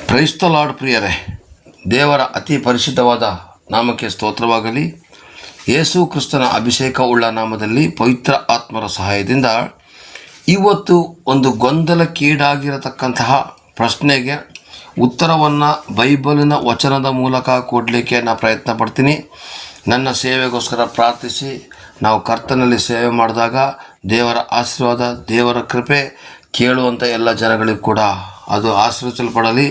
Praise the lord ಪ್ರಿಯರೇ, ದೇವರ ಅತಿ ಪರಿಶುದ್ಧವಾದ ನಾಮಕ್ಕೆ ಸ್ತೋತ್ರವಾಗಲಿ. ಯೇಸು ಕ್ರಿಸ್ತನ ಅಭಿಷೇಕವುಳ್ಳ ನಾಮದಲ್ಲಿ ಪವಿತ್ರ ಆತ್ಮರ ಸಹಾಯದಿಂದ ಇವತ್ತು ಒಂದು ಗೊಂದಲಕ್ಕೀಡಾಗಿರತಕ್ಕಂತಹ ಪ್ರಶ್ನೆಗೆ ಉತ್ತರವನ್ನು ಬೈಬಲಿನ ವಚನದ ಮೂಲಕ ಕೊಡಲಿಕ್ಕೆ ನಾನು ಪ್ರಯತ್ನ ಪಡ್ತೀನಿ. ನನ್ನ ಸೇವೆಗೋಸ್ಕರ ಪ್ರಾರ್ಥಿಸಿ. ನಾವು ಕರ್ತನಲ್ಲಿ ಸೇವೆ ಮಾಡಿದಾಗ ದೇವರ ಆಶೀರ್ವಾದ, ದೇವರ ಕೃಪೆ ಕೇಳುವಂಥ ಎಲ್ಲ ಜನಗಳಿಗೂ ಕೂಡ ಅದು ಆಶೀರ್ವಿಸಲ್ಪಡಲಿ.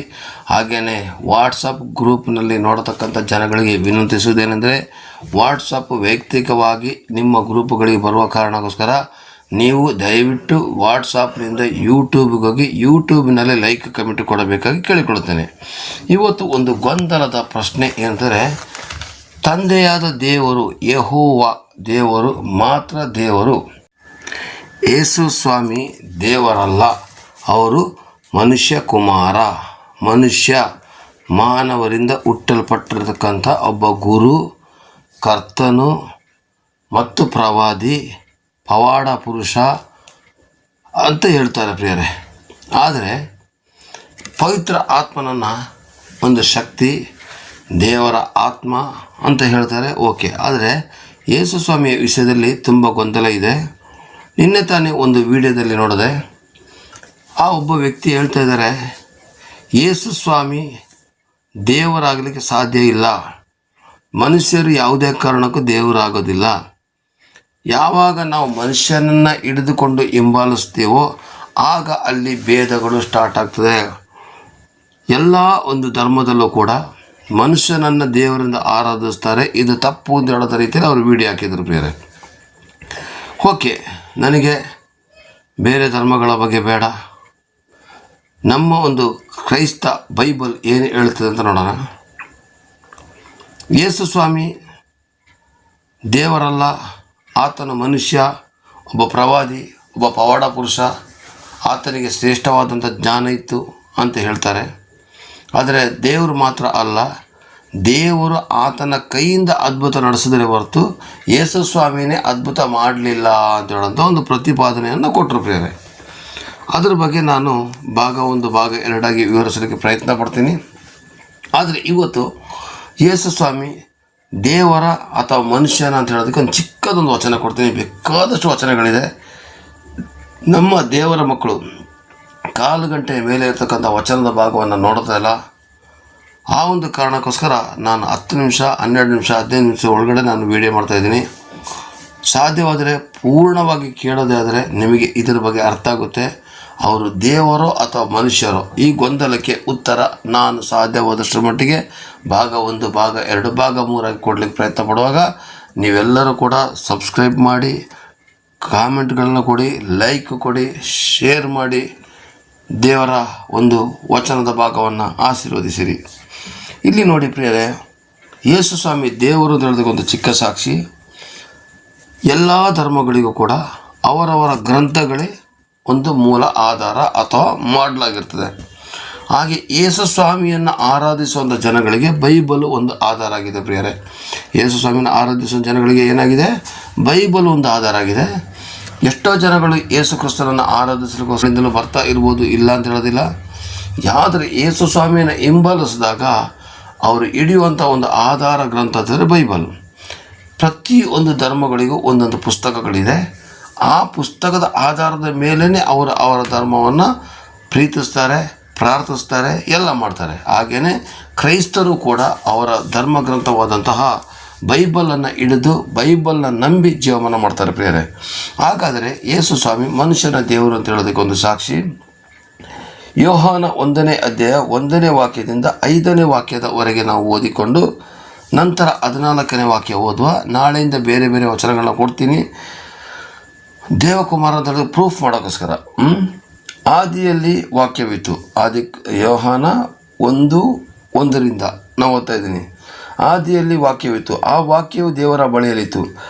ಹಾಗೆಯೇ ವಾಟ್ಸಪ್ ಗ್ರೂಪ್ನಲ್ಲಿ ನೋಡತಕ್ಕಂಥ ಜನಗಳಿಗೆ ವಿನಂತಿಸುವುದೇನೆಂದರೆ, ವಾಟ್ಸಪ್ ವೈಯಕ್ತಿಕವಾಗಿ ನಿಮ್ಮ ಗ್ರೂಪ್ಗಳಿಗೆ ಬರುವ ಕಾರಣಕ್ಕೋಸ್ಕರ ನೀವು ದಯವಿಟ್ಟು ವಾಟ್ಸಪ್ನಿಂದ ಯೂಟ್ಯೂಬ್ಗೆ ಹೋಗಿ ಯೂಟ್ಯೂಬ್ನಲ್ಲಿ ಲೈಕ್ ಕಮೆಂಟ್ ಕೊಡಬೇಕಾಗಿ ಕೇಳಿಕೊಳ್ಳುತ್ತೇನೆ. ಇವತ್ತು ಒಂದು ಗೊಂದಲದ ಪ್ರಶ್ನೆ ಏನಂದರೆ, ತಂದೆಯಾದ ದೇವರು ಯೆಹೋವ ದೇವರು ಮಾತ್ರ ದೇವರು, ಯೇಸು ಸ್ವಾಮಿ ದೇವರಲ್ಲ, ಅವರು ಮನುಷ್ಯ ಕುಮಾರ, ಮನುಷ್ಯ ಮಾನವರಿಂದ ಹುಟ್ಟಲ್ಪಟ್ಟಿರತಕ್ಕಂಥ ಒಬ್ಬ ಗುರು, ಕರ್ತನು ಮತ್ತು ಪ್ರವಾದಿ, ಪವಾಡ ಪುರುಷ ಅಂತ ಹೇಳ್ತಾರೆ ಪ್ರಿಯರೇ. ಆದರೆ ಪವಿತ್ರ ಆತ್ಮನನ್ನು ಒಂದು ಶಕ್ತಿ, ದೇವರ ಆತ್ಮ ಅಂತ ಹೇಳ್ತಾರೆ. ಓಕೆ, ಆದರೆ ಯೇಸು ಸ್ವಾಮಿಯ ವಿಷಯದಲ್ಲಿ ತುಂಬ ಗೊಂದಲ ಇದೆ. ನಿನ್ನೆ ತಾನೇ ಒಂದು ವಿಡಿಯೋದಲ್ಲಿ ನೋಡಿದೆ, ಆ ಒಬ್ಬ ವ್ಯಕ್ತಿ ಹೇಳ್ತಾ ಇದ್ದಾರೆ, ಯೇಸು ಸ್ವಾಮಿ ದೇವರಾಗಲಿಕ್ಕೆ ಸಾಧ್ಯ ಇಲ್ಲ, ಮನುಷ್ಯರು ಯಾವುದೇ ಕಾರಣಕ್ಕೂ ದೇವರಾಗೋದಿಲ್ಲ. ಯಾವಾಗ ನಾವು ಮನುಷ್ಯನನ್ನು ಹಿಡಿದುಕೊಂಡು ಹಿಂಬಾಲಿಸ್ತೀವೋ ಆಗ ಅಲ್ಲಿ ಭೇದಗಳು ಸ್ಟಾರ್ಟ್ ಆಗ್ತದೆ. ಎಲ್ಲ ಒಂದು ಧರ್ಮದಲ್ಲೂ ಕೂಡ ಮನುಷ್ಯನನ್ನು ದೇವರಿಂದ ಆರಾಧಿಸ್ತಾರೆ. ಇದು ತಪ್ಪು ಅಂತ ಹೇಳೋದ ರೀತಿಯಲ್ಲಿ ಅವರು ವಿಡಿಯೋ ಹಾಕಿದ್ರು ಬೇರೆ. ಓಕೆ, ನನಗೆ ಬೇರೆ ಧರ್ಮಗಳ ಬಗ್ಗೆ ಬೇಡ. ನಮ್ಮ ಒಂದು ಕ್ರೈಸ್ತ ಬೈಬಲ್ ಏನು ಹೇಳ್ತದೆ ಅಂತ ನೋಡೋಣ. ಯೇಸು ಸ್ವಾಮಿ ದೇವರಲ್ಲ, ಆತನ ಮನುಷ್ಯ, ಒಬ್ಬ ಪ್ರವಾದಿ, ಒಬ್ಬ ಪವಾಡ ಪುರುಷ, ಆತನಿಗೆ ಶ್ರೇಷ್ಠವಾದಂಥ ಜ್ಞಾನ ಇತ್ತು ಅಂತ ಹೇಳ್ತಾರೆ. ಆದರೆ ದೇವರು ಮಾತ್ರ ಅಲ್ಲ, ದೇವರು ಆತನ ಕೈಯಿಂದ ಅದ್ಭುತ ನಡೆಸಿದರೆ ಹೊರತು ಯೇಸು ಸ್ವಾಮಿನೇ ಅದ್ಭುತ ಮಾಡಲಿಲ್ಲ ಅಂತ ಹೇಳೋಂಥ ಒಂದು ಪ್ರತಿಪಾದನೆಯನ್ನು ಕೊಟ್ಟರು ಪ್ರಿಯರೇ. ಅದ್ರ ಬಗ್ಗೆ ನಾನು ಭಾಗ 1 ಭಾಗ 2 ವಿವರಿಸಲಿಕ್ಕೆ ಪ್ರಯತ್ನ ಪಡ್ತೀನಿ. ಆದರೆ ಇವತ್ತು ಯೇಸು ಸ್ವಾಮಿ ದೇವರ ಅಥವಾ ಮನುಷ್ಯನ ಅಂತ ಹೇಳೋದಕ್ಕೆ ಒಂದು ಚಿಕ್ಕದೊಂದು ವಚನ ಕೊಡ್ತೀನಿ. ಬೇಕಾದಷ್ಟು ವಚನಗಳಿದೆ. ನಮ್ಮ ದೇವರ ಮಕ್ಕಳು 1/4 ಗಂಟೆಯ ಮೇಲೆ ಇರ್ತಕ್ಕಂಥ ವಚನದ ಭಾಗವನ್ನು ನೋಡ್ತಾ ಇಲ್ಲ. ಆ ಒಂದು ಕಾರಣಕ್ಕೋಸ್ಕರ ನಾನು 10 ನಿಮಿಷ, 12 ನಿಮಿಷ, 15 ನಿಮಿಷ ಒಳಗಡೆ ನಾನು ವಿಡಿಯೋ ಮಾಡ್ತಾಯಿದ್ದೀನಿ. ಸಾಧ್ಯವಾದರೆ ಪೂರ್ಣವಾಗಿ ಕೇಳೋದೇ ಆದರೆ ನಿಮಗೆ ಇದರ ಬಗ್ಗೆ ಅರ್ಥ ಆಗುತ್ತೆ. ಅವರು ದೇವರೋ ಅಥವಾ ಮನುಷ್ಯರೋ, ಈ ಗೊಂದಲಕ್ಕೆ ಉತ್ತರ ನಾನು ಸಾಧ್ಯವಾದಷ್ಟರ ಮಟ್ಟಿಗೆ ಭಾಗ 1, ಭಾಗ 2, ಭಾಗ 3 ಕೊಡಲಿಕ್ಕೆ ಪ್ರಯತ್ನ ಪಡುವಾಗ ನೀವೆಲ್ಲರೂ ಕೂಡ ಸಬ್ಸ್ಕ್ರೈಬ್ ಮಾಡಿ, ಕಾಮೆಂಟ್ಗಳನ್ನ ಕೊಡಿ, ಲೈಕ್ ಕೊಡಿ, ಶೇರ್ ಮಾಡಿ, ದೇವರ ಒಂದು ವಚನದ ಭಾಗವನ್ನು ಆಶೀರ್ವದಿಸಿರಿ. ಇಲ್ಲಿ ನೋಡಿ ಪ್ರಿಯರೇ, ಯೇಸು ಸ್ವಾಮಿ ದೇವರು ಅಂತ ಹೇಳೋದಕ್ಕೆ ಒಂದು ಚಿಕ್ಕ ಸಾಕ್ಷಿ. ಎಲ್ಲ ಧರ್ಮಗಳಿಗೂ ಕೂಡ ಅವರವರ ಗ್ರಂಥಗಳೇ ಒಂದು ಮೂಲ ಆಧಾರ ಅಥವಾ ಮಾಡಲಾಗಿರ್ತದೆ. ಹಾಗೆ ಯೇಸು ಸ್ವಾಮಿಯನ್ನು ಆರಾಧಿಸುವಂಥ ಜನಗಳಿಗೆ ಬೈಬಲು ಒಂದು ಆಧಾರ ಆಗಿದೆ ಪ್ರಿಯರೇ. ಯೇಸು ಸ್ವಾಮಿಯನ್ನು ಆರಾಧಿಸುವ ಜನಗಳಿಗೆ ಏನಾಗಿದೆ? ಬೈಬಲ್ ಒಂದು ಆಧಾರ ಆಗಿದೆ. ಎಷ್ಟೋ ಜನಗಳು ಯೇಸು ಕ್ರಿಸ್ತನನ್ನು ಆರಾಧಿಸಲಿಕ್ಕೋಸ್ಕರದಿಂದಲೂ ಬರ್ತಾ ಇರ್ಬೋದು, ಇಲ್ಲ ಅಂತ ಹೇಳೋದಿಲ್ಲ. ಆದರೆ ಯೇಸು ಸ್ವಾಮಿಯನ್ನು ಹಿಂಬಾಲಿಸಿದಾಗ ಅವರು ಹಿಡಿಯುವಂಥ ಒಂದು ಆಧಾರ ಗ್ರಂಥ ಅಂದರೆ ಬೈಬಲ್. ಪ್ರತಿಯೊಂದು ಧರ್ಮಗಳಿಗೂ ಒಂದೊಂದು ಪುಸ್ತಕಗಳಿದೆ. ಆ ಪುಸ್ತಕದ ಆಧಾರದ ಮೇಲೇ ಅವರ ಧರ್ಮವನ್ನು ಪ್ರೀತಿಸ್ತಾರೆ, ಪ್ರಾರ್ಥಿಸ್ತಾರೆ, ಎಲ್ಲ ಮಾಡ್ತಾರೆ. ಹಾಗೆಯೇ ಕ್ರೈಸ್ತರು ಕೂಡ ಅವರ ಧರ್ಮ ಗ್ರಂಥವಾದಂತಹ ಬೈಬಲನ್ನು ಹಿಡಿದು ಬೈಬಲ್ನ ನಂಬಿ ಜೀವನ ಮಾಡ್ತಾರೆ ಪ್ರಿಯರೇ. ಹಾಗಾದರೆ ಯೇಸು ಸ್ವಾಮಿ ಮನುಷ್ಯನ ದೇವರು ಅಂತ ಹೇಳೋದಕ್ಕೆ ಒಂದು ಸಾಕ್ಷಿ. ಯೋಹಾನ 1ನೇ ಅಧ್ಯಾಯ 1ನೇ ವಾಕ್ಯದಿಂದ 5ನೇ ವಾಕ್ಯದವರೆಗೆ ನಾವು ಓದಿಕೊಂಡು ನಂತರ 14ನೇ ವಾಕ್ಯ ಓದುವ. ನಾಳೆಯಿಂದ ಬೇರೆ ಬೇರೆ ವಚನಗಳನ್ನ ಕೊಡ್ತೀನಿ ದೇವಕುಮಾರ ಅಂತ ಹೇಳೋದು ಪ್ರೂಫ್ ಮಾಡೋಕ್ಕೋಸ್ಕರ. ಆದಿಯಲ್ಲಿ ವಾಕ್ಯವಿತ್ತು. ಯೋಹಾನ 1:1 ನಾವು ಓದ್ತಾ ಇದ್ದೀನಿ. ಆದಿಯಲ್ಲಿ ವಾಕ್ಯವಿತ್ತು, ಆ ವಾಕ್ಯವು ದೇವರ ಬಳಿಯಲ್ಲಿತ್ತು,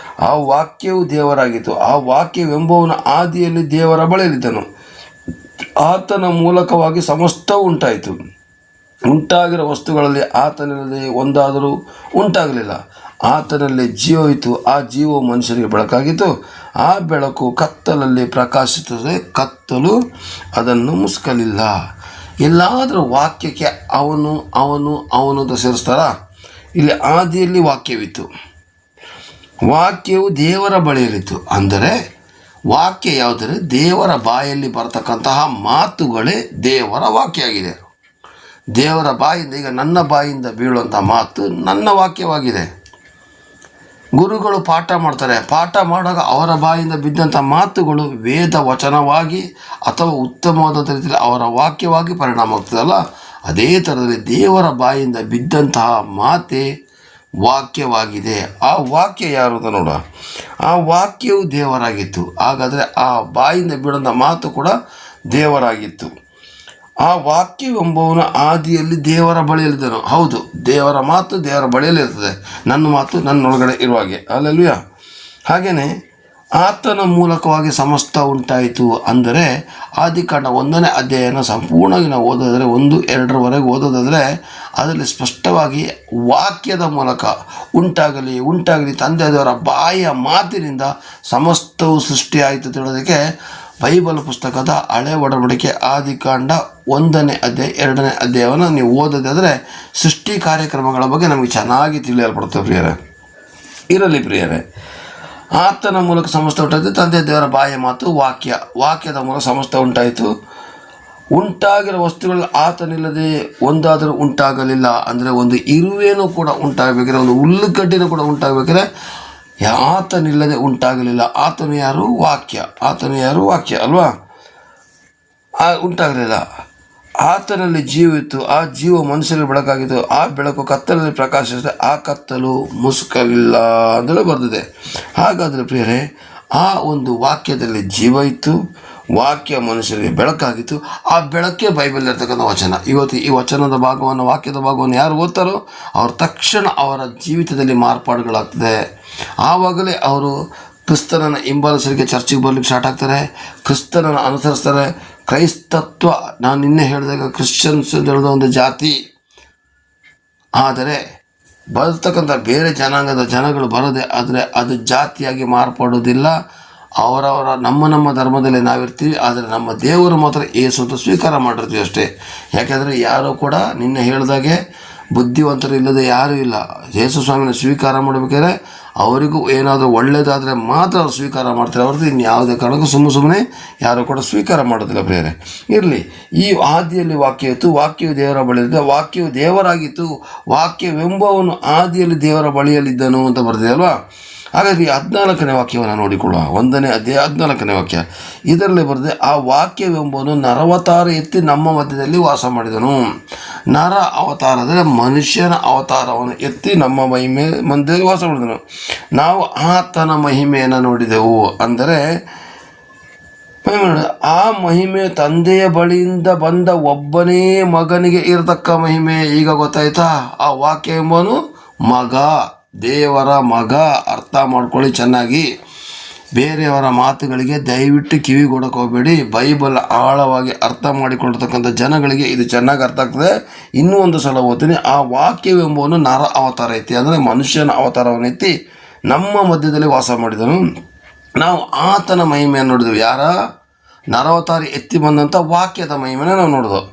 ಆ ವಾಕ್ಯವು ದೇವರಾಗಿತ್ತು, ಆ ವಾಕ್ಯವೆಂಬುವನು ಆದಿಯಲ್ಲಿ ದೇವರ ಬಳಿಯಲ್ಲಿದ್ದನು, ಆತನ ಮೂಲಕವಾಗಿ ಸಮಸ್ತವು ಉಂಟಾಯಿತು, ಉಂಟಾಗಿರೋ ವಸ್ತುಗಳಲ್ಲಿ ಆತನಲ್ಲಿ ಒಂದಾದರೂ ಉಂಟಾಗಲಿಲ್ಲ. ಆತನಲ್ಲಿ ಜೀವವಿತ್ತು, ಆ ಜೀವವು ಮನುಷ್ಯರಿಗೆ ಬೆಳಕಾಗಿತ್ತು, ಆ ಬೆಳಕು ಕತ್ತಲಲ್ಲಿ ಪ್ರಕಾಶಿಸುತ್ತದೆ, ಕತ್ತಲು ಅದನ್ನು ಮುಸ್ಕಲಿಲ್ಲ. ಎಲ್ಲಾದರೂ ವಾಕ್ಯಕ್ಕೆ ಅವನು ಅವನು ಅವನು ಅಂತ ಸೇರಿಸ್ತಾರ? ಇಲ್ಲಿ ಆದಿಯಲ್ಲಿ ವಾಕ್ಯವಿತ್ತು, ವಾಕ್ಯವು ದೇವರ ಬಳಿಯಲ್ಲಿತ್ತು. ಅಂದರೆ ವಾಕ್ಯ ಯಾವುದರೆ ದೇವರ ಬಾಯಲ್ಲಿ ಬರತಕ್ಕಂತಹ ಮಾತುಗಳೇ ದೇವರ ವಾಕ್ಯ ಆಗಿದೆ. ದೇವರ ಬಾಯಿಂದ, ಈಗ ನನ್ನ ಬಾಯಿಂದ ಬೀಳುವಂಥ ಮಾತು ನನ್ನ ವಾಕ್ಯವಾಗಿದೆ. ಗುರುಗಳು ಪಾಠ ಮಾಡ್ತಾರೆ, ಪಾಠ ಮಾಡುವಾಗ ಅವರ ಬಾಯಿಂದ ಬಿದ್ದಂಥ ಮಾತುಗಳು ವೇದ ವಚನವಾಗಿ ಅಥವಾ ಉತ್ತಮವಾದಂಥ ರೀತಿಯಲ್ಲಿ ಅವರ ವಾಕ್ಯವಾಗಿ ಪರಿಣಾಮ ಆಗ್ತದಲ್ಲ, ಅದೇ ಥರದಲ್ಲಿ ದೇವರ ಬಾಯಿಂದ ಬಿದ್ದಂತಹ ಮಾತೇ ವಾಕ್ಯವಾಗಿದೆ. ಆ ವಾಕ್ಯ ಯಾರು ಅಂತ ನೋಡ. ಆ ವಾಕ್ಯವು ದೇವರಾಗಿತ್ತು. ಹಾಗಾದರೆ ಆ ಬಾಯಿಂದ ಬಿಡೋಂಥ ಮಾತು ಕೂಡ ದೇವರಾಗಿತ್ತು. ಆ ವಾಕ್ಯವೆಂಬವನು ಆದಿಯಲ್ಲಿ ದೇವರ ಬಳಿಯಲ್ಲಿದ್ದನು. ಹೌದು, ದೇವರ ಮಾತು ದೇವರ ಬಳಿಯಲ್ಲಿ ಇರ್ತದೆ, ನನ್ನ ಮಾತು ನನ್ನೊಳಗಡೆ ಇರುವಾಗೆ. ಅಲ್ಲೆಲ್ಲೂಯ. ಹಾಗೆಯೇ ಆತನ ಮೂಲಕವಾಗಿ ಸಮಸ್ತ ಉಂಟಾಯಿತು. ಅಂದರೆ ಆದಿಕಾಂಡ 1ನೇ ಅಧ್ಯಾಯನ ಸಂಪೂರ್ಣವಾಗಿ ನಾವು ಓದೋದಾದರೆ 1-2 ಓದೋದಾದರೆ ಅದರಲ್ಲಿ ಸ್ಪಷ್ಟವಾಗಿ ವಾಕ್ಯದ ಮೂಲಕ ಉಂಟಾಗಲಿ ತಂದೆ ದೇವರ ಬಾಯಿಯ ಮಾತಿನಿಂದ ಸಮಸ್ತವು ಸೃಷ್ಟಿಯಾಯಿತು ತಿಳಿಯೋದಕ್ಕೆ ಬೈಬಲ್ ಪುಸ್ತಕದ ಹಳೆ ಒಡಂಬಡಿಕೆ ಆದಿಕಾಂಡ 1ನೇ ಅಧ್ಯಾಯ 2ನೇ ಅಧ್ಯಾಯವನ್ನು ನೀವು ಓದೋದಾದರೆ ಸೃಷ್ಟಿ ಕಾರ್ಯಕ್ರಮಗಳ ಬಗ್ಗೆ ನಮಗೆ ಚೆನ್ನಾಗಿ ತಿಳಿಯಲ್ಪಡುತ್ತೆ ಪ್ರಿಯರೇ. ಇರಲಿ ಪ್ರಿಯರೇ, ಆತನ ಮೂಲಕ ಸಮಸ್ತ ಉಂಟಾಯಿತು. ತಂದೆ ದೇವರ ಬಾಯಿಯ ಮಾತು ವಾಕ್ಯದ ಮೂಲಕ ಸಮಸ್ತ ಉಂಟಾಯಿತು. ಉಂಟಾಗಿರೋ ವಸ್ತುಗಳು ಆತನಿಲ್ಲದೆ ಒಂದಾದರೂ ಉಂಟಾಗಲಿಲ್ಲ. ಅಂದರೆ ಒಂದು ಇರುವೇನೂ ಕೂಡ ಉಂಟಾಗಬೇಕಾದ್ರೆ, ಒಂದು ಹುಲ್ಲುಗಡ್ಡಿನೂ ಕೂಡ ಉಂಟಾಗಬೇಕಾದ್ರೆ ಆತನಿಲ್ಲದೆ ಉಂಟಾಗಲಿಲ್ಲ. ಆತನು ಯಾರು? ವಾಕ್ಯ ಅಲ್ವಾ? ಉಂಟಾಗಲಿಲ್ಲ. ಆತನಲ್ಲಿ ಜೀವಿತ್ತು, ಆ ಜೀವ ಮನುಷ್ಯರಿಗೆ ಬೆಳಕಾಗಿತ್ತು, ಆ ಬೆಳಕು ಕತ್ತಲಲ್ಲಿ ಪ್ರಕಾಶಿಸಿದೆ, ಆ ಕತ್ತಲು ಮುಸುಕಲಿಲ್ಲ ಅಂತೇಳಿ ಬರ್ತದೆ. ಹಾಗಾದರೆ ಪ್ರಿಯರೇ, ಆ ಒಂದು ವಾಕ್ಯದಲ್ಲಿ ಜೀವ ಇತ್ತು, ವಾಕ್ಯ ಮನುಷ್ಯರಿಗೆ ಬೆಳಕಾಗಿತ್ತು. ಆ ಬೆಳಕೇ ಬೈಬಲ್ ಇರ್ತಕ್ಕಂಥ ವಚನ. ಇವತ್ತು ಈ ವಚನದ ಭಾಗವನ್ನು, ವಾಕ್ಯದ ಭಾಗವನ್ನು ಯಾರು ಓದ್ತಾರೋ ಅವ್ರ ತಕ್ಷಣ ಅವರ ಜೀವಿತದಲ್ಲಿ ಮಾರ್ಪಾಡುಗಳಾಗ್ತದೆ. ಆವಾಗಲೇ ಅವರು ಕ್ರಿಸ್ತನನ್ನು ಹಿಂಬಾಲಿಸಲಿಕ್ಕೆ ಚರ್ಚಿಗೆ ಬರಲಿಕ್ಕೆ ಸ್ಟಾರ್ಟ್ ಆಗ್ತಾರೆ, ಕ್ರಿಸ್ತನನ್ನು ಅನುಸರಿಸ್ತಾರೆ. ಕ್ರೈಸ್ತತ್ವ, ನಾನು ನಿನ್ನೆ ಹೇಳಿದಾಗ ಕ್ರಿಶ್ಚಿಯನ್ಸ್ ಹೇಳೋದು ಒಂದು ಜಾತಿ, ಆದರೆ ಬರ್ತಕ್ಕಂಥ ಬೇರೆ ಜನಾಂಗದ ಜನಗಳು ಬರೋದೇ ಆದರೆ ಅದು ಜಾತಿಯಾಗಿ ಮಾರ್ಪಡೋದಿಲ್ಲ. ಅವರವರ ನಮ್ಮ ಧರ್ಮದಲ್ಲಿ ನಾವಿರ್ತೀವಿ, ಆದರೆ ನಮ್ಮ ದೇವರು ಮಾತ್ರ ಏಸು ಅಂತ ಸ್ವೀಕಾರ ಮಾಡಿರ್ತೀವಿ ಅಷ್ಟೇ. ಯಾಕೆಂದರೆ ಯಾರೂ ಕೂಡ ನಿನ್ನೆ ಹೇಳಿದಾಗೆ ಬುದ್ಧಿವಂತರು ಇಲ್ಲದೆ ಯಾರೂ ಇಲ್ಲ. ಯೇಸು ಸ್ವಾಮಿನ ಸ್ವೀಕಾರ ಮಾಡಬೇಕಾದ್ರೆ ಅವರಿಗೂ ಏನಾದರೂ ಒಳ್ಳೆಯದಾದರೆ ಮಾತ್ರ ಅವ್ರು ಸ್ವೀಕಾರ ಮಾಡ್ತಾರೆ, ಹೊರತು ಇನ್ನು ಯಾವುದೇ ಕಾರಣಕ್ಕೂ ಸುಮ್ಮನೆ ಯಾರೂ ಕೂಡ ಸ್ವೀಕಾರ ಮಾಡೋದಿಲ್ಲ ಪ್ರಿಯರೇ. ಇರಲಿ, ಈ ಆದಿಯಲ್ಲಿ ವಾಕ್ಯ ಇತ್ತು, ವಾಕ್ಯವು ದೇವರ ಬಳಿಯಿದ್ದ, ವಾಕ್ಯವು ದೇವರಾಗಿತ್ತು, ವಾಕ್ಯವೆಂಬವನು ಆದಿಯಲ್ಲಿ ದೇವರ ಬಳಿಯಲ್ಲಿದ್ದನು ಅಂತ ಬರ್ತಿದೆ ಅಲ್ವಾ? ಹಾಗಾಗಿ 14ನೇ ವಾಕ್ಯವನ್ನು ನೋಡಿಕೊಳ್ಳುವ. 1ನೇ ಅಧ್ಯಾಯ 14ನೇ ವಾಕ್ಯ. ಇದರಲ್ಲಿ ಬರೆದೆ, ಆ ವಾಕ್ಯವೆಂಬನು ನರವತಾರ ಎತ್ತಿ ನಮ್ಮ ಮಧ್ಯದಲ್ಲಿ ವಾಸ ಮಾಡಿದನು. ನರ ಅವತಾರ ಅಂದರೆ ಮನುಷ್ಯನ ಅವತಾರವನ್ನು ಎತ್ತಿ ನಮ್ಮ ಮಧ್ಯದಲ್ಲಿ ವಾಸ ಮಾಡಿದನು. ನಾವು ಆತನ ಮಹಿಮೆಯನ್ನು ನೋಡಿದೆವು. ಅಂದರೆ ಆ ಮಹಿಮೆ ತಂದೆಯ ಬಳಿಯಿಂದ ಬಂದ ಒಬ್ಬನೇ ಮಗನಿಗೆ ಇರತಕ್ಕ ಮಹಿಮೆ. ಈಗ ಗೊತ್ತಾಯ್ತಾ? ಆ ವಾಕ್ಯ ಎಂಬನು ಮಗ, ದೇವರ ಮಗ. ಅರ್ಥ ಮಾಡ್ಕೊಳ್ಳಿ ಚೆನ್ನಾಗಿ. ಬೇರೆಯವರ ಮಾತುಗಳಿಗೆ ದಯವಿಟ್ಟು ಕಿವಿಗೊಡಕ್ಕೆ ಹೋಗಬೇಡಿ. ಬೈಬಲ್ ಆಳವಾಗಿ ಅರ್ಥ ಮಾಡಿಕೊಳ್ತಕ್ಕಂಥ ಜನಗಳಿಗೆ ಇದು ಚೆನ್ನಾಗಿ ಅರ್ಥ ಆಗ್ತದೆ. ಇನ್ನೂ ಒಂದು ಸಲ ಓದ್ತೀನಿ. ಆ ವಾಕ್ಯವೆಂಬುವನು ನರ ಅವತಾರ ಎತ್ತಿ, ಅಂದರೆ ಮನುಷ್ಯನ ಅವತಾರವನ್ನು ಎತ್ತಿ ನಮ್ಮ ಮಧ್ಯದಲ್ಲಿ ವಾಸ ಮಾಡಿದನು. ನಾವು ಆತನ ಮಹಿಮೆಯನ್ನು ನೋಡಿದೆವು. ಯಾರ? ನರವತಾರಿ ಎತ್ತಿ ಬಂದಂಥ ವಾಕ್ಯದ ಮಹಿಮೆನ ನಾವು ನೋಡಿದೆವು.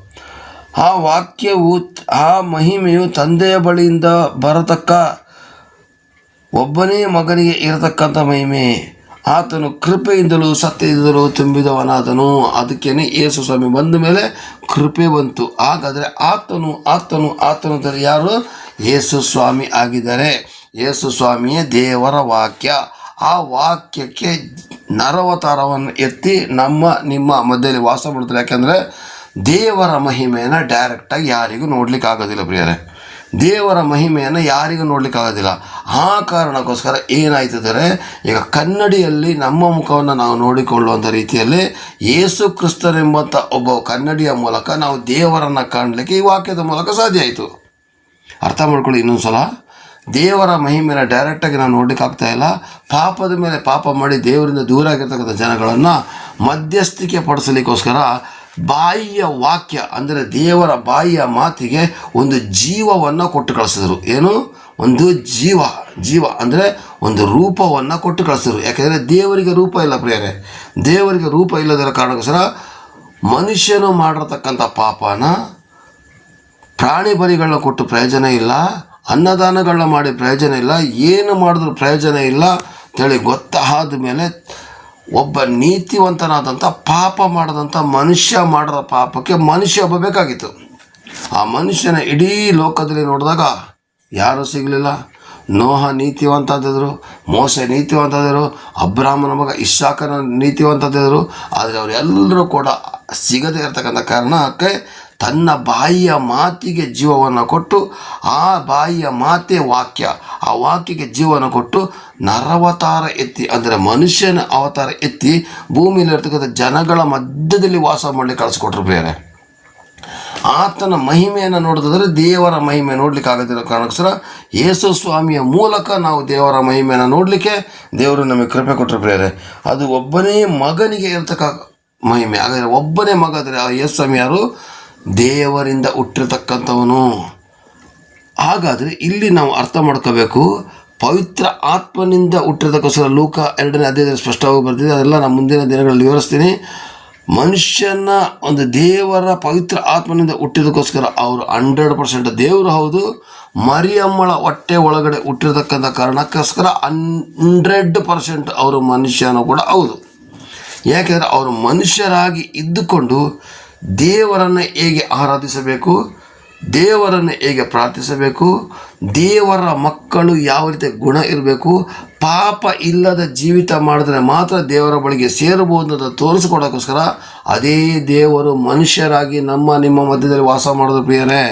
ಆ ವಾಕ್ಯವು, ಆ ಮಹಿಮೆಯು ತಂದೆಯ ಬಳಿಯಿಂದ ಬರತಕ್ಕ ಒಬ್ಬನೇ ಮಗನಿಗೆ ಇರತಕ್ಕಂಥ ಮಹಿಮೆ. ಆತನು ಕೃಪೆಯಿಂದಲೂ ಸತ್ಯದಿಂದಲೂ ತುಂಬಿದವನಾದನು. ಅದಕ್ಕೇನೆ ಯೇಸು ಸ್ವಾಮಿ ಬಂದ ಮೇಲೆ ಕೃಪೆ ಬಂತು. ಹಾಗಾದರೆ ಆತನು ಯಾರು? ಯೇಸು ಸ್ವಾಮಿ ಆಗಿದ್ದಾರೆ. ಯೇಸು ಸ್ವಾಮಿಯೇ ದೇವರ ವಾಕ್ಯ. ಆ ವಾಕ್ಯಕ್ಕೆ ನರವತಾರವನ್ನು ಎತ್ತಿ ನಿಮ್ಮ ಮಧ್ಯದಲ್ಲಿ ವಾಸ ಮಾಡ್ತಾರೆ. ಯಾಕೆಂದರೆ ದೇವರ ಮಹಿಮೆಯನ್ನು ಡೈರೆಕ್ಟಾಗಿ ಯಾರಿಗೂ ನೋಡ್ಲಿಕ್ಕೆ ಆಗೋದಿಲ್ಲ ಪ್ರಿಯರೇ. ದೇವರ ಮಹಿಮೆಯನ್ನು ಯಾರಿಗೂ ನೋಡಲಿಕ್ಕಾಗೋದಿಲ್ಲ. ಆ ಕಾರಣಕ್ಕೋಸ್ಕರ ಏನಾಯ್ತಿದ್ದಾರೆ, ಈಗ ಕನ್ನಡಿಯಲ್ಲಿ ನಮ್ಮ ಮುಖವನ್ನು ನಾವು ನೋಡಿಕೊಳ್ಳುವಂಥ ರೀತಿಯಲ್ಲಿ ಯೇಸು ಕ್ರಿಸ್ತನೆಂಬಂಥ ಒಬ್ಬ ಕನ್ನಡಿಯ ಮೂಲಕ ನಾವು ದೇವರನ್ನು ಕಾಣಲಿಕ್ಕೆ ಈ ವಾಕ್ಯದ ಮೂಲಕ ಸಾಧ್ಯ ಆಯಿತು. ಅರ್ಥ ಮಾಡ್ಕೊಳ್ಳಿ ಇನ್ನೊಂದು ಸಲ. ದೇವರ ಮಹಿಮೆಯನ್ನು ಡೈರೆಕ್ಟಾಗಿ ನಾವು ನೋಡಲಿಕ್ಕೆ ಆಗ್ತಾಯಿಲ್ಲ. ಪಾಪದ ಮೇಲೆ ಪಾಪ ಮಾಡಿ ದೇವರಿಂದ ದೂರ ಆಗಿರ್ತಕ್ಕಂಥ ಜನಗಳನ್ನು ಮಧ್ಯಸ್ಥಿಕೆ ಪಡಿಸಲಿಕ್ಕೋಸ್ಕರ ಬಾಯಿಯ ವಾಕ್ಯ ಅಂದರೆ ದೇವರ ಬಾಯಿಯ ಮಾತಿಗೆ ಒಂದು ಜೀವವನ್ನು ಕೊಟ್ಟು ಕಳಿಸಿದರು. ಏನು? ಒಂದು ಜೀವ ಅಂದರೆ ಒಂದು ರೂಪವನ್ನು ಕೊಟ್ಟು ಕಳಿಸಿದರು. ಯಾಕೆಂದರೆ ದೇವರಿಗೆ ರೂಪ ಇಲ್ಲ ಪ್ರಿಯರೇ. ದೇವರಿಗೆ ರೂಪ ಇಲ್ಲದರ ಕಾರಣಕ್ಕೋಸ್ಕರ ಮನುಷ್ಯನು ಮಾಡಿರ್ತಕ್ಕಂಥ ಪಾಪನ ಪ್ರಾಣಿ ಬಲಿಗಳನ್ನ ಕೊಟ್ಟು ಪ್ರಯೋಜನ ಇಲ್ಲ, ಅನ್ನದಾನಗಳನ್ನ ಮಾಡಿ ಪ್ರಯೋಜನ ಇಲ್ಲ, ಏನು ಮಾಡಿದ್ರೂ ಪ್ರಯೋಜನ ಇಲ್ಲ ಅಂತೇಳಿ ಗೊತ್ತಾದ ಮೇಲೆ ಒಬ್ಬ ನೀತಿವಂತನಾದಂಥ ಪಾಪ ಮಾಡಿದಂಥ ಮನುಷ್ಯ ಮಾಡಿದ ಪಾಪಕ್ಕೆ ಮನುಷ್ಯ ಒಬ್ಬ ಬೇಕಾಗಿತ್ತು. ಆ ಮನುಷ್ಯನ ಇಡೀ ಲೋಕದಲ್ಲಿ ನೋಡಿದಾಗ ಯಾರೂ ಸಿಗಲಿಲ್ಲ. ನೋಹ ನೀತಿವಂತದಿದ್ರು, ಮೋಸೆ ನೀತಿವಂತದಿದ್ರು, ಅಬ್ರಾಹ್ಮನ ಮಗ ಇಸ್ಸಾಕನ ನೀತಿವಂತದಿದ್ರು. ಆದರೆ ಅವರೆಲ್ಲರೂ ಕೂಡ ಸಿಗದೇ ಇರತಕ್ಕಂಥ ಕಾರಣಕ್ಕೆ ತನ್ನ ಬಾಯಿಯ ಮಾತಿಗೆ ಜೀವವನ್ನು ಕೊಟ್ಟು, ಆ ಬಾಯಿಯ ಮಾತೇ ವಾಕ್ಯ, ಆ ವಾಕ್ಯಕ್ಕೆ ಜೀವನ ಕೊಟ್ಟು ನರವತಾರ ಎತ್ತಿ, ಅಂದರೆ ಮನುಷ್ಯನ ಅವತಾರ ಎತ್ತಿ ಭೂಮಿಯಲ್ಲಿರ್ತಕ್ಕಂಥ ಜನಗಳ ಮಧ್ಯದಲ್ಲಿ ವಾಸ ಮಾಡಲಿಕ್ಕೆ ಕಳಿಸ್ಕೊಟ್ರು ಪ್ರಿಯರೇ. ಆತನ ಮಹಿಮೆಯನ್ನು ನೋಡಿದ್ರೆ ದೇವರ ಮಹಿಮೆ ನೋಡ್ಲಿಕ್ಕೆ ಆಗದಿರೋ ಕಾರಣಕ್ಕೋಸ್ಕರ ಯೇಸು ಸ್ವಾಮಿಯ ಮೂಲಕ ನಾವು ದೇವರ ಮಹಿಮೆಯನ್ನು ನೋಡಲಿಕ್ಕೆ ದೇವರು ನಮಗೆ ಕೃಪೆ ಕೊಟ್ಟರು ಪ್ರಿಯರೇ. ಅದು ಒಬ್ಬನೇ ಮಗನಿಗೆ ಇರತಕ್ಕ ಮಹಿಮೆ. ಹಾಗಾದರೆ ಒಬ್ಬನೇ ಮಗ ಅಂದರೆ ಆ ಯೇಸು ಸ್ವಾಮಿ ಯಾರು? ದೇವರಿಂದ ಹುಟ್ಟಿರ್ತಕ್ಕಂಥವನು. ಹಾಗಾದರೆ ಇಲ್ಲಿ ನಾವು ಅರ್ಥ ಮಾಡ್ಕೋಬೇಕು, ಪವಿತ್ರ ಆತ್ಮನಿಂದ ಹುಟ್ಟಿರ್ತಕ್ಕೋಸ್ಕರ ಲೂಕ 2ನೇ ಅಧ್ಯಾಯದಲ್ಲಿ ಸ್ಪಷ್ಟವಾಗಿ ಬರ್ತಿದೆ. ಅದೆಲ್ಲ ನಾನು ಮುಂದಿನ ದಿನಗಳಲ್ಲಿ ವಿವರಿಸ್ತೀನಿ. ಮನುಷ್ಯನ ಒಂದು ದೇವರ ಪವಿತ್ರ ಆತ್ಮನಿಂದ ಹುಟ್ಟಿದಕ್ಕೋಸ್ಕರ ಅವರು 100% ದೇವರು ಹೌದು. ಮರಿಯಮ್ಮಳ ಹೊಟ್ಟೆ ಒಳಗಡೆ ಹುಟ್ಟಿರ್ತಕ್ಕಂಥ ಕಾರಣಕ್ಕೋಸ್ಕರ 100% ಅವರು ಮನುಷ್ಯನೂ ಕೂಡ ಹೌದು. ಯಾಕೆಂದರೆ ಅವರು ಮನುಷ್ಯರಾಗಿ ಇದ್ದುಕೊಂಡು ದೇವರನ್ನು ಹೇಗೆ ಆರಾಧಿಸಬೇಕು, ದೇವರನ್ನು ಹೇಗೆ ಪ್ರಾರ್ಥಿಸಬೇಕು, ದೇವರ ಮಕ್ಕಳು ಯಾವ ರೀತಿ ಗುಣ ಇರಬೇಕು, ಪಾಪ ಇಲ್ಲದ ಜೀವಿತ ಮಾಡಿದ್ರೆ ಮಾತ್ರ ದೇವರ ಬಳಿಗೆ ಸೇರಬಹುದು ಅಂತ ತೋರಿಸ್ಕೊಡೋಕ್ಕೋಸ್ಕರ ಅದೇ ದೇವರು ಮನುಷ್ಯರಾಗಿ ನಿಮ್ಮ ಮಧ್ಯದಲ್ಲಿ ವಾಸ ಮಾಡೋದು ಪ್ರಿಯರೇ.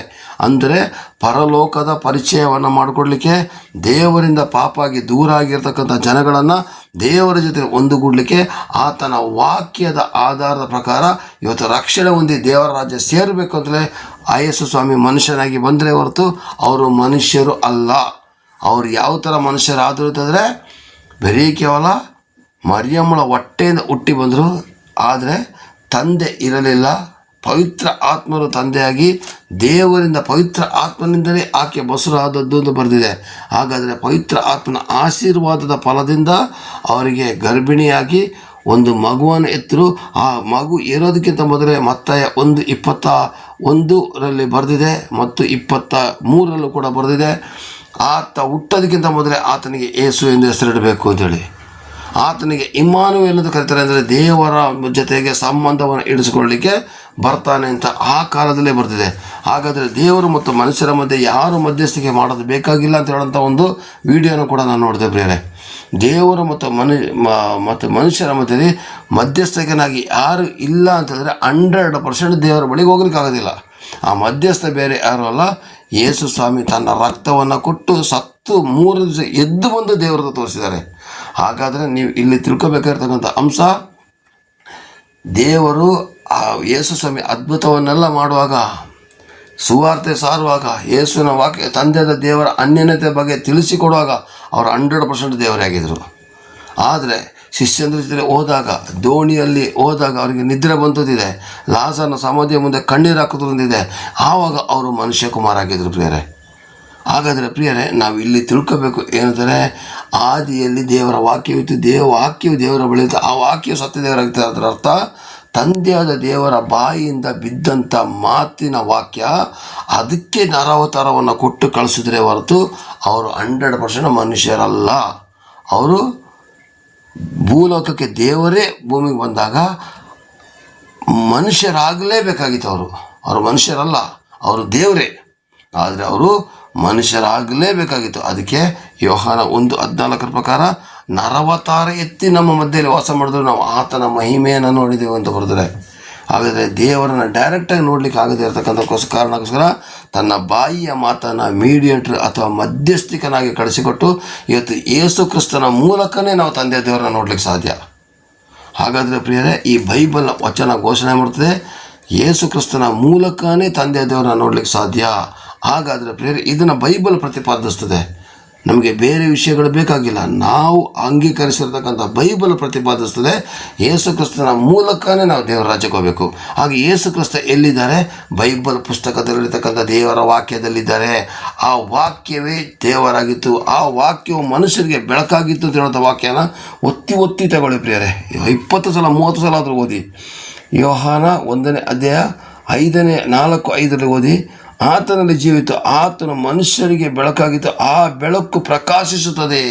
ಅಂದರೆ ಪರಲೋಕದ ಪರಿಚಯವನ್ನು ಮಾಡಿಕೊಡ್ಲಿಕ್ಕೆ, ದೇವರಿಂದ ಪಾಪ ಆಗಿ ದೂರ ಆಗಿರ್ತಕ್ಕಂಥ ಜನಗಳನ್ನು ದೇವರ ಜೊತೆ ಒಂದುಗೂಡಲಿಕ್ಕೆ ಆತನ ವಾಕ್ಯದ ಆಧಾರದ ಪ್ರಕಾರ ಇವತ್ತು ರಕ್ಷಣೆ ಹೊಂದಿ ದೇವರ ರಾಜ್ಯ ಸೇರಬೇಕು ಅಂತಲೇ ಯೇಸು ಸ್ವಾಮಿ ಮನುಷ್ಯನಾಗಿ ಬಂದರೆ ಹೊರತು ಅವರು ಮನುಷ್ಯರು ಅಲ್ಲ. ಅವರು ಯಾವ ಥರ ಮನುಷ್ಯರಾದರು ಅಂತಂದರೆ ಬರೀ ಕೇವಲ ಮರಿಯಮ್ಮಳ ಹೊಟ್ಟೆಯಿಂದ ಹುಟ್ಟಿ ಬಂದರು, ಆದರೆ ತಂದೆ ಇರಲಿಲ್ಲ. ಪವಿತ್ರ ಆತ್ಮರು ತಂದೆಯಾಗಿ ದೇವರಿಂದ ಪವಿತ್ರ ಆತ್ಮನಿಂದಲೇ ಆಕೆ ಬಸುರಾದದ್ದು ಎಂದು ಬರೆದಿದೆ. ಹಾಗಾದರೆ ಪವಿತ್ರ ಆತ್ಮನ ಆಶೀರ್ವಾದದ ಫಲದಿಂದ ಅವರಿಗೆ ಗರ್ಭಿಣಿಯಾಗಿ ಒಂದು ಮಗುವನ್ನು ಎತ್ತರು. ಆ ಮಗು ಇರೋದಕ್ಕಿಂತ ಮೊದಲೇ ಮತ್ತಾಯ 1:21 ಬರೆದಿದೆ ಮತ್ತು 23 ಕೂಡ ಬರೆದಿದೆ. ಆತ ಹುಟ್ಟೋದಕ್ಕಿಂತ ಮೊದಲೇ ಆತನಿಗೆ ಯೇಸು ಎಂದು ಹೆಸರಿಡಬೇಕು ಅಂತೇಳಿ. ಆತನಿಗೆ ಇಮ್ಮಾನುವೇಲ್ ಎಂದು ಕರೀತಾರೆ, ಅಂದರೆ ದೇವರ ಜೊತೆಗೆ ಸಂಬಂಧವನ್ನು ಇಡಿಸಿಕೊಳ್ಳಲಿಕ್ಕೆ ಬರ್ತಾನೆ ಅಂತ ಆ ಕಾಲದಲ್ಲೇ ಬರ್ತಿದೆ. ಹಾಗಾದರೆ ದೇವರು ಮತ್ತು ಮನುಷ್ಯರ ಮಧ್ಯೆ ಯಾರು ಮಧ್ಯಸ್ಥಿಕೆ ಮಾಡೋದು ಬೇಕಾಗಿಲ್ಲ ಅಂತ ಹೇಳೋಂಥ ಒಂದು ವಿಡಿಯೋನ ಕೂಡ ನಾನು ನೋಡಿದೆ ಪ್ರಿಯರೇ. ದೇವರು ಮತ್ತು ಮನುಷ್ಯರ ಮಧ್ಯೆ ಮಧ್ಯಸ್ಥಿಕನಾಗಿ ಯಾರು ಇಲ್ಲ ಅಂತಂದರೆ 100% ದೇವರ ಬಳಿಗೆ ಹೋಗ್ಲಿಕ್ಕೆ ಆಗೋದಿಲ್ಲ. ಆ ಮಧ್ಯಸ್ಥ ಬೇರೆ ಯಾರು ಅಲ್ಲ, ಯೇಸು ಸ್ವಾಮಿ ತನ್ನ ರಕ್ತವನ್ನು ಕೊಟ್ಟು ಸತ್ತು 3 ದಿವಸ ಎದ್ದು ಬಂದು ದೇವರದ್ದು ತೋರಿಸಿದ್ದಾರೆ. ಹಾಗಾದರೆ ನೀವು ಇಲ್ಲಿ ತಿಳ್ಕೊಬೇಕಾಗಿರ್ತಕ್ಕಂಥ ಅಂಶ, ದೇವರು ಆ ಯೇಸು ಸ್ವಾಮಿ ಅದ್ಭುತವನ್ನೆಲ್ಲ ಮಾಡುವಾಗ, ಸುವಾರ್ತೆ ಸಾರುವಾಗ, ಯೇಸುವಿನ ವಾಕ್ಯ ತಂದೆಯಾದ ದೇವರ ಅನ್ಯನ್ಯತೆ ಬಗ್ಗೆ ತಿಳಿಸಿಕೊಡುವಾಗ ಅವರು 100% ದೇವರೇ ಆಗಿದ್ದರು. ಆದರೆ ಶಿಷ್ಯಂದ್ರ ಜೊತೆ ಹೋದಾಗ, ದೋಣಿಯಲ್ಲಿ ಹೋದಾಗ ಅವರಿಗೆ ನಿದ್ರೆ ಬಂದದಿದೆ, ಲಾಜರನ ಸಮಾಧಿಯ ಮುಂದೆ ಕಣ್ಣೀರು ಹಾಕೋದ್ರಿಂದಿದೆ, ಆವಾಗ ಅವರು ಮನುಷ್ಯ ಕುಮಾರ ಆಗಿದ್ದರು ಪ್ರಿಯರೇ. ಹಾಗಾದರೆ ಪ್ರಿಯರೇ, ನಾವು ಇಲ್ಲಿ ತಿಳ್ಕೋಬೇಕು ಏನಂದರೆ, ಆದಿಯಲ್ಲಿ ದೇವರ ವಾಕ್ಯವಿತ್ತು, ವಾಕ್ಯವು ದೇವರ ಬಳಿಯಿತ್ತು, ಆ ವಾಕ್ಯವು ಸತ್ಯ ದೇವರಾಗಿತ್ತು. ಅದರ ಅರ್ಥ ತಂದೆಯಾದ ದೇವರ ಬಾಯಿಯಿಂದ ಬಿದ್ದಂಥ ಮಾತಿನ ವಾಕ್ಯ ಅದಕ್ಕೆ ನರಾವತಾರವನ್ನು ಕೊಟ್ಟು ಕಳಿಸಿದ್ರೆ ಹೊರತು ಅವರು 100% ಮನುಷ್ಯರಲ್ಲ. ಅವರು ಭೂಲೋಕಕ್ಕೆ ದೇವರೇ ಭೂಮಿಗೆ ಬಂದಾಗ ಮನುಷ್ಯರಾಗಲೇಬೇಕಾಗಿತ್ತು. ಅವರು ಮನುಷ್ಯರಲ್ಲ, ಅವರು ದೇವರೇ, ಆದರೆ ಅವರು ಮನುಷ್ಯರಾಗಲೇಬೇಕಾಗಿತ್ತು. ಅದಕ್ಕೆ ಯೋಹಾನ 1:14 ಪ್ರಕಾರ ನರವತಾರ ಎತ್ತಿ ನಮ್ಮ ಮಧ್ಯೆಯಲ್ಲಿ ವಾಸ ಮಾಡಿದ್ರು ನಾವು ಆತನ ಮಹಿಮೆಯನ್ನು ನೋಡಿದೆವು ಅಂತ ಬರೆದರೆ. ಹಾಗಾದರೆ ದೇವರನ್ನು ಡೈರೆಕ್ಟಾಗಿ ನೋಡಲಿಕ್ಕೆ ಆಗದೇ ಇರತಕ್ಕಂಥ ಕಾರಣಕ್ಕೋಸ್ಕರ ತನ್ನ ಬಾಯಿಯ ಮಾತನ್ನು ಮೀಡಿಯೇಟ್ರ್ ಅಥವಾ ಮಧ್ಯಸ್ಥಿಕನಾಗಿ ಕಳಿಸಿಕೊಟ್ಟು ಇವತ್ತು ಯೇಸು ಕ್ರಿಸ್ತನ ಮೂಲಕನೇ ನಾವು ತಂದೆ ದೇವರನ್ನು ನೋಡಲಿಕ್ಕೆ ಸಾಧ್ಯ. ಹಾಗಾದರೆ ಪ್ರಿಯರೇ, ಈ ಬೈಬಲ್ ವಚನ ಘೋಷಣೆ ಮಾಡ್ತದೆ, ಯೇಸು ಕ್ರಿಸ್ತನ ಮೂಲಕನೇ ತಂದೆ ದೇವರನ್ನ ನೋಡಲಿಕ್ಕೆ ಸಾಧ್ಯ. ಹಾಗಾದರೆ ಪ್ರಿಯರೇ, ಇದನ್ನು ಬೈಬಲ್ ಪ್ರತಿಪಾದಿಸ್ತದೆ. ನಮಗೆ ಬೇರೆ ವಿಷಯಗಳು ಬೇಕಾಗಿಲ್ಲ, ನಾವು ಅಂಗೀಕರಿಸಿರ್ತಕ್ಕಂಥ ಬೈಬಲ್ ಪ್ರತಿಪಾದಿಸ್ತದೆ. ಯೇಸು ಕ್ರಿಸ್ತನ ಮೂಲಕನೇ ನಾವು ದೇವರ ರಾಜ್ಯಕ್ಕೆ ಹೋಗಬೇಕು. ಹಾಗೆ ಯೇಸು ಕ್ರಿಸ್ತ ಎಲ್ಲಿದ್ದಾರೆ? ಬೈಬಲ್ ಪುಸ್ತಕದಲ್ಲಿರ್ತಕ್ಕಂಥ ದೇವರ ವಾಕ್ಯದಲ್ಲಿದ್ದಾರೆ. ಆ ವಾಕ್ಯವೇ ದೇವರಾಗಿತ್ತು, ಆ ವಾಕ್ಯವು ಮನುಷ್ಯರಿಗೆ ಬೆಳಕಾಗಿತ್ತು ಅಂತ ಹೇಳೋಂಥ ವಾಕ್ಯನ ಒತ್ತಿ ತಗೊಳ್ಳಿ ಪ್ರಿಯರೇ. 20 ಸಲ 30 ಸಲ ಆದರೂ ಓದಿ. ಯೋಹಾನ 1ನೇ ಅಧ್ಯಾಯ 4:5 ಓದಿ. ಆತನಲ್ಲಿ ಜೀವಿತು, ಆತನು ಮನುಷ್ಯರಿಗೆ ಬೆಳಕಾಗಿತ್ತು, ಆ ಬೆಳಕು ಪ್ರಕಾಶಿಸುತ್ತದೆ.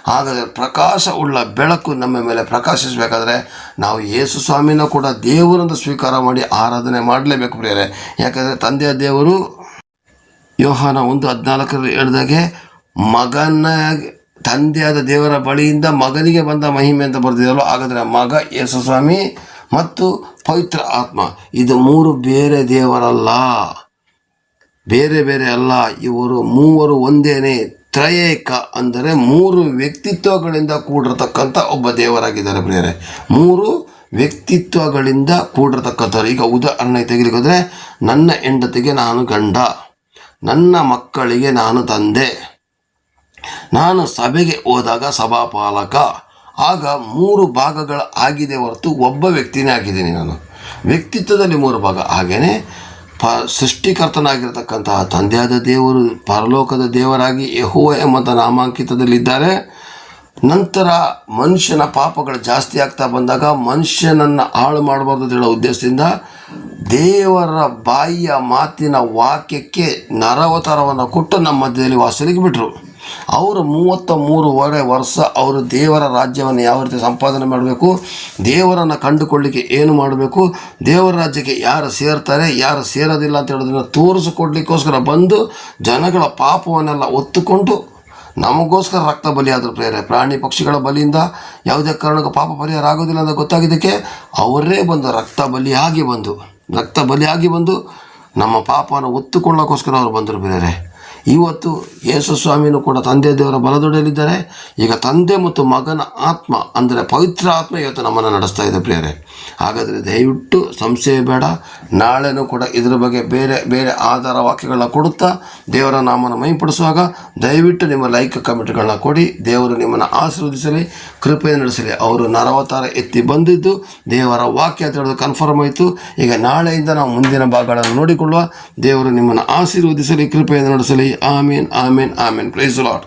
ಹಾಗಾದರೆ ಪ್ರಕಾಶ ಉಳ್ಳ ಬೆಳಕು ನಮ್ಮ ಮೇಲೆ ಪ್ರಕಾಶಿಸಬೇಕಾದ್ರೆ ನಾವು ಯೇಸು ಸ್ವಾಮಿನ ಕೂಡ ದೇವರನ್ನು ಸ್ವೀಕಾರ ಮಾಡಿ ಆರಾಧನೆ ಮಾಡಲೇಬೇಕು ಪ್ರಿಯರೇ. ಯಾಕಂದರೆ ತಂದೆಯ ದೇವರು ಯೋಹಾನ 1:14 ಹೇಳಿದಾಗೆ ಮಗನ ತಂದೆಯಾದ ದೇವರ ಬಳಿಯಿಂದ ಮಗನಿಗೆ ಬಂದ ಮಹಿಮೆ ಅಂತ ಬರ್ತಿದೆಯಲ್ಲ. ಹಾಗಾದರೆ ಮಗ ಯೇಸು ಸ್ವಾಮಿ ಮತ್ತು ಪವಿತ್ರ ಆತ್ಮ, ಇದು 3 ಬೇರೆ ದೇವರಲ್ಲ, ಬೇರೆ ಬೇರೆ ಅಲ್ಲ. ಇವರು ಮೂವರು ಒಂದೇನೆ, ತ್ರಯೇಕ ಅಂದರೆ 3 ವ್ಯಕ್ತಿತ್ವಗಳಿಂದ ಕೂಡಿರತಕ್ಕಂಥ ಒಬ್ಬ ದೇವರಾಗಿದ್ದಾರೆ ಪ್ರಿಯರೇ. 3 ವ್ಯಕ್ತಿತ್ವಗಳಿಂದ ಕೂಡಿರತಕ್ಕಂಥವ್ರು. ಈಗ ಉದಾಹರಣೆ ತೆಗೆದುಕೊಂಡ್ರೆ, ನನ್ನ ಹೆಂಡತಿಗೆ ನಾನು ಗಂಡ, ನನ್ನ ಮಕ್ಕಳಿಗೆ ನಾನು ತಂದೆ, ನಾನು ಸಭೆಗೆ ಹೋದಾಗ ಸಭಾಪಾಲಕ. ಆಗ 3 ಭಾಗಗಳ ಆಗಿದೆ ಹೊರತು ಒಬ್ಬ ವ್ಯಕ್ತಿನೇ ಆಗಿದ್ದೀನಿ ನಾನು. ವ್ಯಕ್ತಿತ್ವದಲ್ಲಿ 3 ಭಾಗ. ಹಾಗೆಯೇ ಸೃಷ್ಟಿಕರ್ತನಾಗಿರ್ತಕ್ಕಂತಹ ತಂದೆಯಾದ ದೇವರು ಪರಲೋಕದ ದೇವರಾಗಿ ಯೆಹೋವ ಎಂಬ ನಾಮಾಂಕಿತದಲ್ಲಿದ್ದಾರೆ. ನಂತರ ಮನುಷ್ಯನ ಪಾಪಗಳು ಜಾಸ್ತಿ ಆಗ್ತಾ ಬಂದಾಗ ಮನುಷ್ಯನನ್ನು ಹಾಳು ಮಾಡಬಾರ್ದು ಅಂತ ಹೇಳೋ ಉದ್ದೇಶದಿಂದ ದೇವರ ಬಾಯಿಯ ಮಾತಿನ ವಾಕ್ಯಕ್ಕೆ ನರವತಾರವನ್ನು ಕೊಟ್ಟು ನಮ್ಮ ಮಧ್ಯದಲ್ಲಿ ವಾಸಲಿಗೆ ಬಿಟ್ಟರು. ಅವರು 33 ವರ್ಷ ಅವರು ದೇವರ ರಾಜ್ಯವನ್ನು ಯಾವ ರೀತಿ ಸಂಪಾದನೆ ಮಾಡಬೇಕು, ದೇವರನ್ನು ಕಂಡುಕೊಳ್ಳಲಿಕ್ಕೆ ಏನು ಮಾಡಬೇಕು, ದೇವರ ರಾಜ್ಯಕ್ಕೆ ಯಾರು ಸೇರ್ತಾರೆ ಯಾರು ಸೇರೋದಿಲ್ಲ ಅಂತ ಹೇಳೋದನ್ನು ತೋರಿಸಿಕೊಡ್ಲಿಕ್ಕೋಸ್ಕರ ಬಂದು ಜನಗಳ ಪಾಪವನ್ನೆಲ್ಲ ಹೊತ್ತುಕೊಂಡು ನಮಗೋಸ್ಕರ ರಕ್ತ ಬಲಿಯಾದರು ಪ್ರೇರೆ. ಪ್ರಾಣಿ ಪಕ್ಷಿಗಳ ಬಲಿಯಿಂದ ಯಾವುದೇ ಕಾರಣಕ್ಕೂ ಪಾಪ ಪರಿಹಾರ ಆಗೋದಿಲ್ಲ ಅಂತ ಗೊತ್ತಾಗಿದ್ದಕ್ಕೆ ಅವರೇ ಬಂದು ರಕ್ತ ಬಲಿಯಾಗಿ ಬಂದು ನಮ್ಮ ಪಾಪವನ್ನು ಹೊತ್ತುಕೊಳ್ಳೋಕ್ಕೋಸ್ಕರ ಅವರು ಬಂದರು ಪ್ರೇರೆ. ಇವತ್ತು ಯೇಸು ಸ್ವಾಮಿನೂ ಕೂಡ ತಂದೆ ದೇವರ ಬಲದೊಡೆಯಲಿದ್ದಾರೆ. ಈಗ ತಂದೆ ಮತ್ತು ಮಗನ ಆತ್ಮ ಅಂದರೆ ಪವಿತ್ರ ಆತ್ಮ ಇವತ್ತು ನಮ್ಮನ್ನು ನಡೆಸ್ತಾ ಇದೆ ಪ್ರಿಯರೇ. ಹಾಗಾದರೆ ದಯವಿಟ್ಟು ಸಂಶಯ ಬೇಡ. ನಾಳೆನೂ ಕೂಡ ಇದರ ಬಗ್ಗೆ ಬೇರೆ ಬೇರೆ ಆಧಾರ ವಾಕ್ಯಗಳನ್ನ ಕೊಡುತ್ತಾ ದೇವರ ನಾಮನ ಮಹಿಪಡಿಸುವಾಗ ದಯವಿಟ್ಟು ನಿಮ್ಮ ಲೈಕ್ ಕಮೆಂಟ್ಗಳನ್ನ ಕೊಡಿ. ದೇವರು ನಿಮ್ಮನ್ನು ಆಶೀರ್ವದಿಸಲಿ, ಕೃಪೆ ನಡೆಸಲಿ. ಅವರು ನರವತಾರ ಎತ್ತಿ ಬಂದಿದ್ದು ದೇವರ ವಾಕ್ಯ ಅಂತ ಹೇಳೋದು ಕನ್ಫರ್ಮ್ ಆಯಿತು. ಈಗ ನಾಳೆಯಿಂದ ನಾವು ಮುಂದಿನ ಭಾಗಗಳನ್ನು ನೋಡಿಕೊಳ್ಳುವ. ದೇವರು ನಿಮ್ಮನ್ನು ಆಶೀರ್ವದಿಸಲಿ, ಕೃಪೆಯನ್ನು ನಡೆಸಲಿ. ಆಮೀನ್, ಆಮೀನ್, ಆಮೀನ್. Praise the lord.